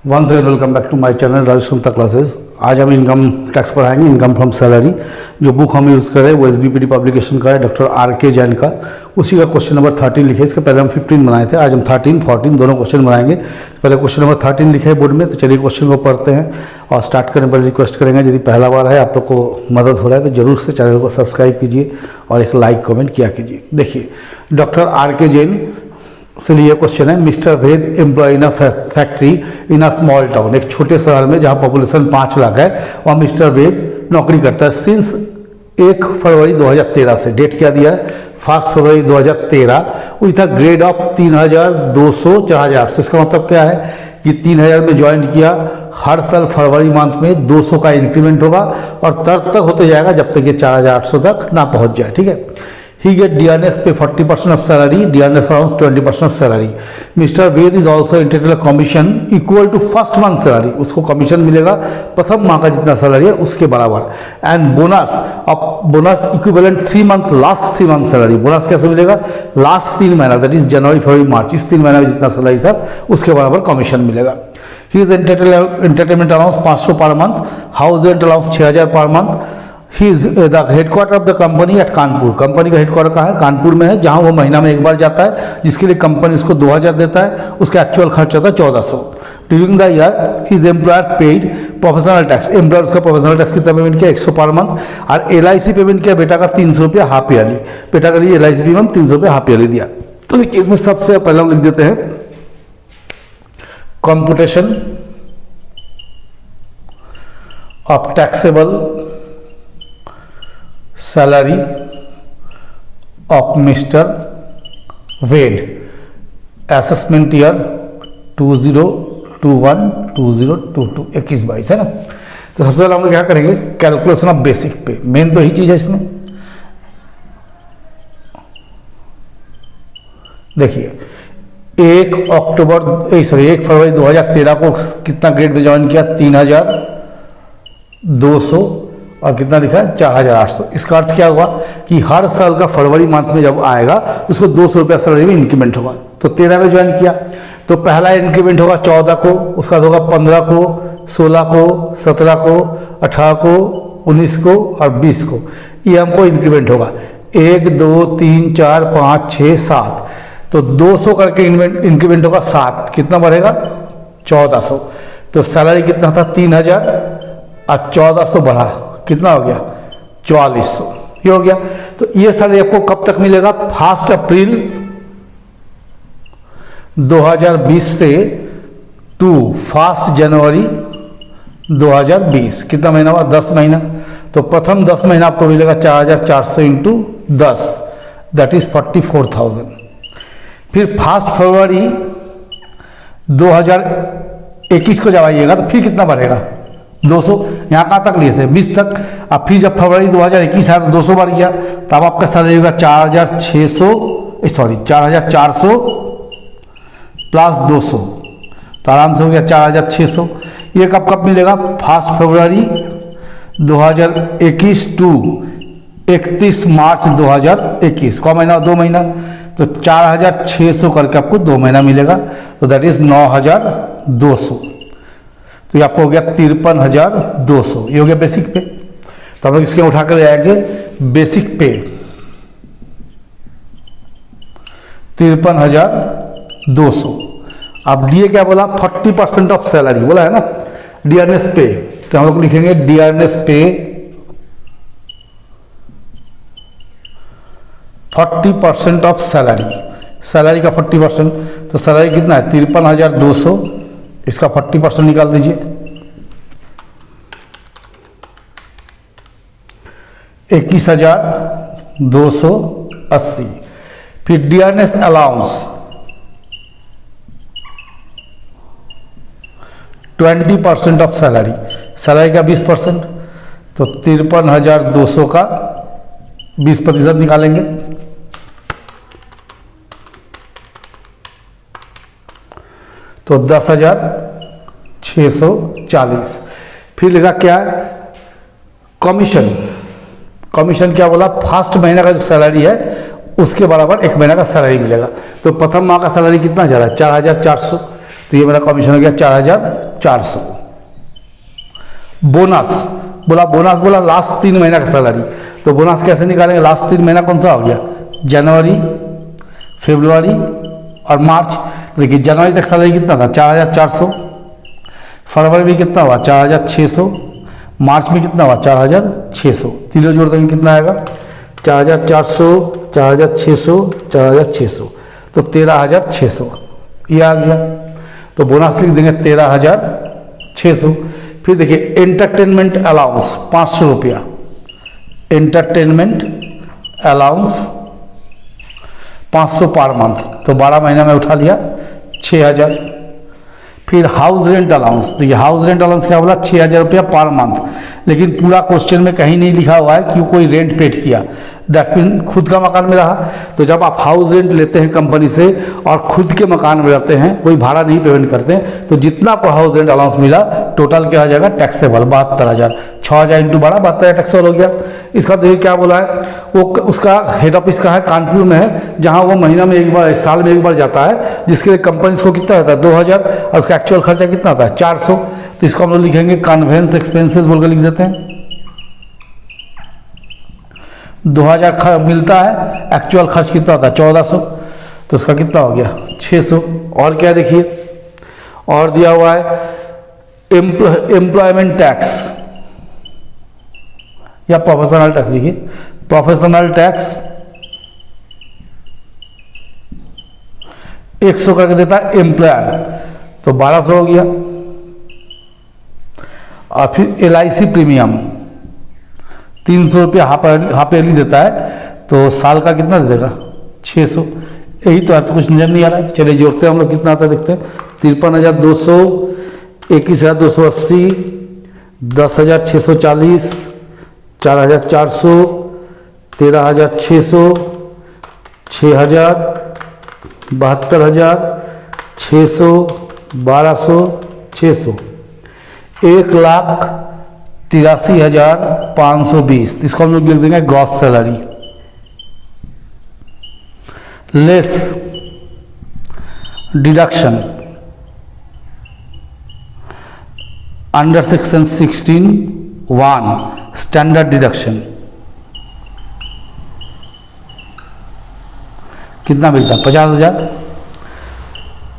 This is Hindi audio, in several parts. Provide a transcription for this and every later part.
Once again welcome back to my channel Rajesh Gupta classes. आज हम इनकम टैक्स पढ़ाएंगे, इनकम फ्रॉम सैलरी। जो बुक हम यूज़ करें वो SBPD पब्लिकेशन का है, डॉक्टर RK जैन का। उसी का क्वेश्चन नंबर 13 लिखे। इसके पहले हम 15 बनाए थे, आज हम 13, 14 दोनों क्वेश्चन बनाएंगे। पहले क्वेश्चन नंबर 13 लिखे है बोर्ड में, तो चलिए क्वेश्चन को पढ़ते हैं। और स्टार्ट करने पर रिक्वेस्ट करेंगे, यदि पहला बार है आप लोग को मदद हो रहा है तो जरूर से चैनल को सब्सक्राइब कीजिए और एक लाइक कमेंट किया कीजिए। देखिए, डॉक्टर RK जैन से लिए क्वेश्चन है, mister Ved employ in a factory in a small town. एक छोटे शहर में जहां पॉपुलेशन 5 लाख है वहाँ मिस्टर वेद नौकरी करता है सिंस 1 फरवरी 2013 से। डेट क्या दिया है? 1 फरवरी 2013 विथ अ ग्रेड ऑफ 3200 4800। इसका मतलब क्या है कि 3000 में ज्वाइन किया। हर साल फरवरी मंथ में 200 का इंक्रीमेंट होगा और तब तक होते जाएगा जब तक ये 4800 तक ना पहुंच जाए। ठीक है। He get DRNS पे 40% of salary, DRNS allowance 20% of salary. Mr. Ved is also entitled a commission equal to first month salary. उसको कमीशन मिलेगा प्रथम माह का जितना सैलरी है उसके बराबर। एंड बोनस, अब bonus equivalent 3 month, last 3 month salary. Bonus कैसे मिलेगा? लास्ट 3 महीना, दैट इज जनवरी फरवरी मार्च, इस 3 महीना में जितना सैलरी था उसके बराबर कमीशन मिलेगा। He is entertainment allowance 500 per month, house rent allowance 6000 per month. He is the headquarter of the company at Kanpur. Company का हेडक्वार्टर कहाँ है? कानपुर में है, जहाँ वो महीना में एक बार जाता है, जिसके लिए कंपनी इसको 2000 देता है। उसका एक्चुअल खर्च होता है 1400। During the year his employer paid professional tax. Employer उसका प्रोफेशनल टैक्स कितना पेमेंट किया? 100 पर मंथ। और LIC पेमेंट किया बेटा का 300 रुपया हाफ ईयरली। बेटा के लिए LIC पेमेंट 300 रुपया हाफ ईयरली दिया। तो देखिए, इसमें सबसे पहले हम लिख देते हैं computation of taxable salary of mister Ved, assessment year 2021-2022, 21-22 है ना। तो सबसे पहले हम लोग क्या करेंगे? कैलकुलेशन ऑफ बेसिक पे। मेन तो यही चीज है इसमें। एक फरवरी 2013 को कितना ग्रेड में ज्वाइन किया? 3200 और कितना लिखा है? 4800। इसका अर्थ क्या हुआ कि हर साल का फरवरी मंथ में जब आएगा उसको 200 रुपया सैलरी में इंक्रीमेंट होगा। तो 13 में ज्वाइन किया तो पहला इंक्रीमेंट होगा 14 को, उसका होगा 15 को, 16 को, 17 को, 18 को, 19 को और 20 को। ये हमको इंक्रीमेंट होगा 1 2 3 4 5 6 7। तो 200 करके इंक्रीमेंट होगा 7। कितना बढ़ेगा? 1400। तो सैलरी कितना था? 3000 और 1400 बढ़ा, कितना हो गया? 4400। ये हो गया। तो ये सैलरी आपको कब तक मिलेगा? 1 अप्रैल 2020 से टू 1 जनवरी 2020। कितना महीना हुआ? 10 महीना। तो प्रथम 10 महीना आपको मिलेगा 4400 इंटू 10, दैट इज 44,000। फिर 1 फरवरी 2021 को जब आइएगा तो फिर कितना बढ़ेगा? 200। यहाँ कहाँ तक लिए थे? 20 तक। अब फिर जब फरवरी 2021 आया तो 200 बढ़ गया। तो अब आपका सैलरी होगा 4400 प्लस 200, तो आराम से हो गया 4600। ये कब कब मिलेगा? 1 फरवरी 2021 टू 31 मार्च 2021। कौन महीना? 2 महीना। तो 4600 करके आपको 2 महीना मिलेगा। तो दैट इज 9200। तो ये आपको हो गया 53,200। ये हो गया बेसिक पे। तो हम लोग इसके उठा कर ले आएंगे बेसिक पे 53,200। अब DA क्या बोला? 40% ऑफ सैलरी बोला है ना, DRNS पे। तो हम लोग लिखेंगे DRNS पे 40% ऑफ सैलरी। सैलरी का 40%, तो सैलरी कितना है? 53,200। इसका 40% निकाल दीजिए, 21,280। फिर DRNS allowance 20% of salary. Salary का 20%, तो 53,200 का 20% निकालेंगे। तो 10,640। फिर लिखा क्या? कमीशन। कमीशन क्या बोला? 1 महीने का जो सैलरी है उसके बराबर 1 महीने का सैलरी मिलेगा। तो प्रथम माह का सैलरी कितना जा रहा है? 4400। तो ये मेरा कमीशन हो गया 4,400। बोनस बोला लास्ट 3 महीना का सैलरी, तो बोनस कैसे निकालेंगे? लास्ट 3 महीना कौन सा हो गया? जनवरी, फरवरी और मार्च। देखिए जनवरी तक सैलरी कितना था? 4,400। फरवरी में कितना हुआ? 4,600। मार्च में कितना हुआ? 4,600। तीनों जोड़ देंगे कितना आएगा? 4,400, 4,600, 4,600, तो 13,600 ये आ गया। तो बोनस लिख देंगे 13,600। फिर देखिए एंटरटेनमेंट अलाउंस 500 रुपया, एंटरटेनमेंट अलाउंस 500 पर मंथ, तो 12 महीना में उठा लिया 6,000। फिर हाउस रेंट अलाउंस, तो ये हाउस रेंट अलाउंस क्या बोला? 6,000 रुपया पर मंथ, लेकिन पूरा क्वेश्चन में कहीं नहीं लिखा हुआ है कि कोई रेंट पेड किया। दैट मीन खुद का मकान में रहा। तो जब आप हाउस रेंट लेते हैं कंपनी से और खुद के मकान में रहते हैं, कोई भाड़ा नहीं पेमेंट करते हैं, तो जितना आपको हाउस रेंट अलाउंस मिला टोटल क्या हो जाएगा? टैक्सेबल 72,000। 6,000 इंटू 12, 72,000 टैक्सेबल हो गया। इसका देखिए क्या बोला है, वो उसका हेड ऑफिस का है कानपुर में है, जहाँ वो महीना में एक बार, साल में एक बार जाता है, जिसके लिए कंपनी को कितना रहता है? 2,000, और उसका एक्चुअल खर्चा कितना आता है? 400। तो इसको हम लोग लिखेंगे कन्वेंस एक्सपेंसेस बोलकर लिख देते हैं। 2,000 मिलता है, एक्चुअल खर्च कितना होता है? 1,400, तो उसका कितना हो गया? 600। और क्या देखिए और दिया हुआ है, एम्प्लॉयमेंट टैक्स या प्रोफेशनल टैक्स, देखिए प्रोफेशनल टैक्स 100 करके देता है एम्प्लॉयर, तो 1,200 हो गया। और फिर LIC प्रीमियम 300 रुपया हाफ ईयरली देता है, तो साल का कितना दे देगा? 600। यही तो है, तो कुछ नजर नहीं आ रहा है। चलिए जोड़ते हैं हम लोग, कितना आता है देखते हैं। 53,200, 21,280, 10,640, 4,400, 13,600, 6,000, 72,000, 600, 1,200, 600, 1,83,520। इसको हम लोग लिख देंगे gross salary, less deduction under section 16(1) standard deduction कितना मिलता है? 50,000।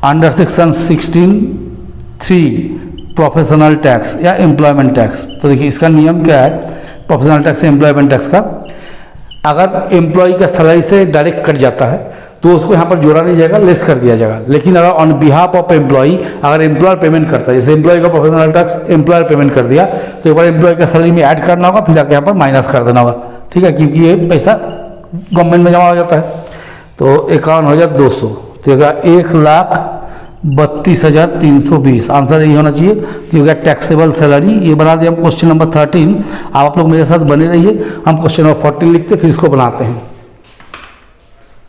अंडर सेक्शन 16(3) प्रोफेशनल टैक्स या एम्प्लॉयमेंट टैक्स, तो देखिए इसका नियम क्या है प्रोफेशनल टैक्स या एम्प्लॉयमेंट टैक्स का? अगर एम्प्लॉय का सैलरी से डायरेक्ट कट जाता है तो उसको यहाँ पर जोड़ा नहीं जाएगा, लेस कर दिया जाएगा। लेकिन अगर ऑन बिहाफ ऑफ एम्प्लॉय, अगर एम्प्लॉयर पेमेंट करता है, जैसे एम्प्लॉय का प्रोफेशनल टैक्स एम्प्लॉयर पेमेंट कर दिया, तो एक बार एम्प्लॉय का सैलरी में ऐड करना होगा, फिर आके यहाँ पर माइनस कर देना होगा, ठीक है, क्योंकि ये पैसा गवर्नमेंट में जमा हो जाता है। तो 51,200, तो 1,32,320। आंसर यही होना चाहिए, क्योंकि टैक्सेबल सैलरी ये बना दिया हम क्वेश्चन नंबर 13। आप लोग मेरे साथ बने रहिए, हम क्वेश्चन नंबर 14 लिखते फिर इसको बनाते हैं।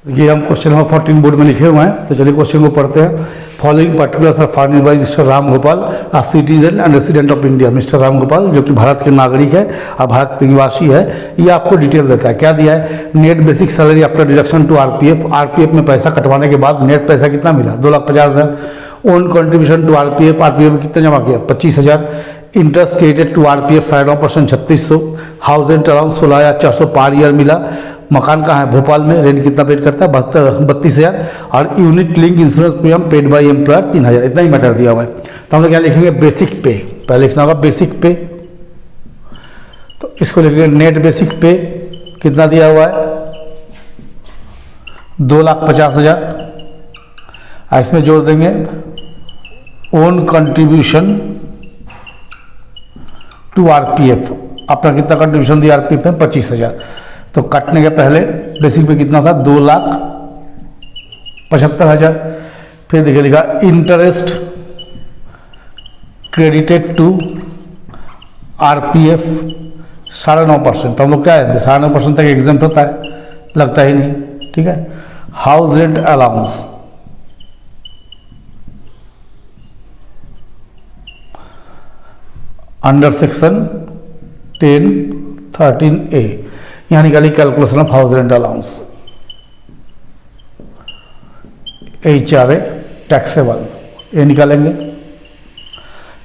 ये हम क्वेश्चन नंबर 14 बोर्ड में लिखे हुए हैं, तो चलिए क्वेश्चन को पढ़ते हैं। Following particulars are furnished by mister Ram Gopal, a citizen and resident of India. Mister Ram Gopal जो कि भारत के नागरिक है और भारत के निवासी है, ये आपको डिटेल देता है। क्या दिया है? Net basic salary after deduction to RPF, RPF में पैसा कटवाने के बाद नेट पैसा कितना मिला? 2,50,000। Own contribution to RPF, RPF में कितना जमा किया? 25,000। Interest credited to RPF 9.5% 3,600। House rent allowance 16,400 per year मिला। मकान कहाँ है? भोपाल में। रेंट कितना पेड करता है? 32,000। और unit link insurance premium paid by employer 3,000। इतना ही मैटर दिया हुआ है। तो हम लोग क्या लिखेंगे? बेसिक पे। पहले लिखना होगा बेसिक पे, तो इसको लिखेंगे नेट बेसिक पे। कितना दिया हुआ है? 2,50,000। इसमें जोड़ देंगे ओन कंट्रीब्यूशन टू RPF। अपना कितना कंट्रीब्यूशन दिया RPF में? 25,000। तो काटने के पहले बेसिक पे कितना था? 2,75,000। फिर देखिए लिखा इंटरेस्ट क्रेडिटेड टू RPF 9.5%। तो हम लोग क्या है 9.5% तक एग्जाम्प्ट होता है, लगता ही नहीं, ठीक है। House rent allowance under section 10(13)(a, यहाँ निकाली calculation of house rent allowance. HRA taxable ये निकालेंगे।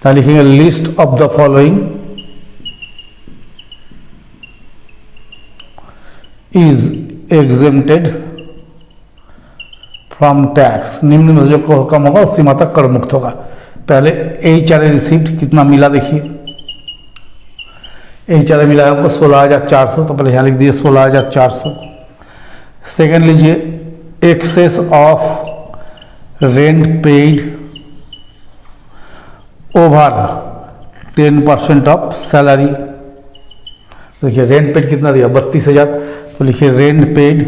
तो लिखेंगे list of the following is exempted from tax. निम्न में जो कम होगा उस सीमा तक कर मुक्त होगा। पहले एच.आर. रिसीव्ड कितना मिला देखिए, एच.आर. मिला है आपको 16,400, तो पहले यहाँ लिख दिए 16,400। सेकेंड लीजिए excess of rent paid over 10% of salary. देखिए रेंट पेड कितना दिया 32,000, तो लिखिए rent paid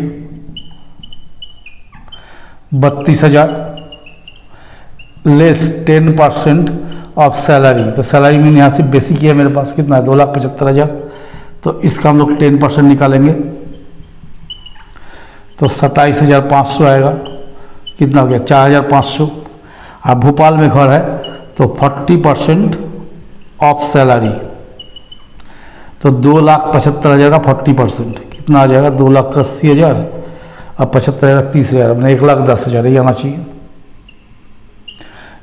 32,000 less 10% of salary. तो सैलरी में यहाँ से बेसिक है मेरे पास कितना है 2,75,000, तो इसका हम लोग 10% निकालेंगे तो 27,500 आएगा। कितना हो गया 4,500। अब भोपाल में घर है तो 40% ऑफ सैलरी, तो 2,75,000 का 40% कितना आ जाएगा 2,80,000। अब 75,000 30,000, अपने 1,10,000 ये आना चाहिए।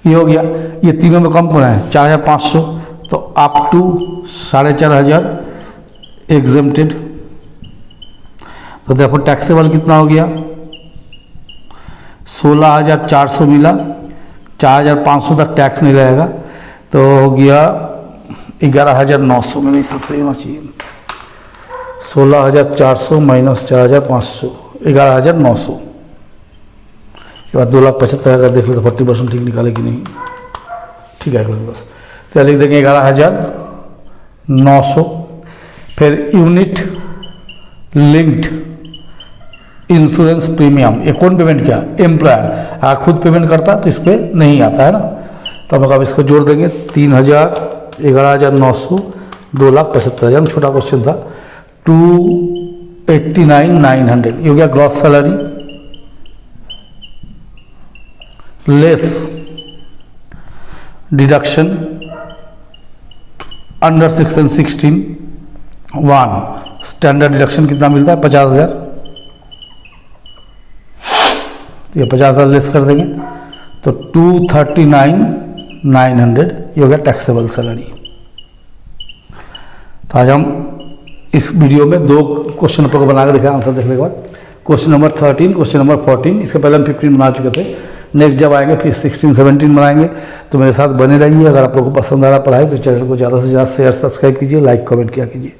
ये हो गया। ये तीनों में कम कौन है 4,500, तो अप टू 4,500 एग्जेम्प्टेड। तो देखो टैक्सेबल कितना हो गया 16,400 मिला, 4,500 तक टैक्स नहीं रहेगा, तो हो गया 11,900 में सबसे होना चाहिए। 16,400 माइनस 4,500 11,900 के बाद 2,75,000 का देख लो तो 40% ठीक निकाले कि नहीं, ठीक है बस। तो लिख देंगे 11,900। फिर यूनिट लिंक्ड इंश्योरेंस प्रीमियम, ये कौन पेमेंट किया एम्प्लॉयर, अगर खुद पेमेंट करता है तो इस पर नहीं आता है ना, तो हम अब इसको जोड़ देंगे 3,000 11,900 2,75,000, छोटा क्वेश्चन था 289,900। ये हो गया gross salary less deduction under section 16(1) standard deduction कितना मिलता है 50,000, तो ये 50,000 लेस कर देंगे तो 239,900 ये हो गया टैक्सेबल सैलरी। तो आज हम इस वीडियो में 2 क्वेश्चन आपको बना के दिखाया आंसर देखने के बाद। क्वेश्चन नंबर 13, क्वेश्चन नंबर 14, इसके पहले हम 15 बना चुके थे। नेक्स्ट जब आएंगे फिर 16, 17 बनाएंगे। तो मेरे साथ बने रहिए। अगर आप लोगों को पसंद आ रहा पढ़ाई तो चैनल को ज़्यादा से ज़्यादा शेयर सब्सक्राइब कीजिए, लाइक कमेंट किया कीजिए।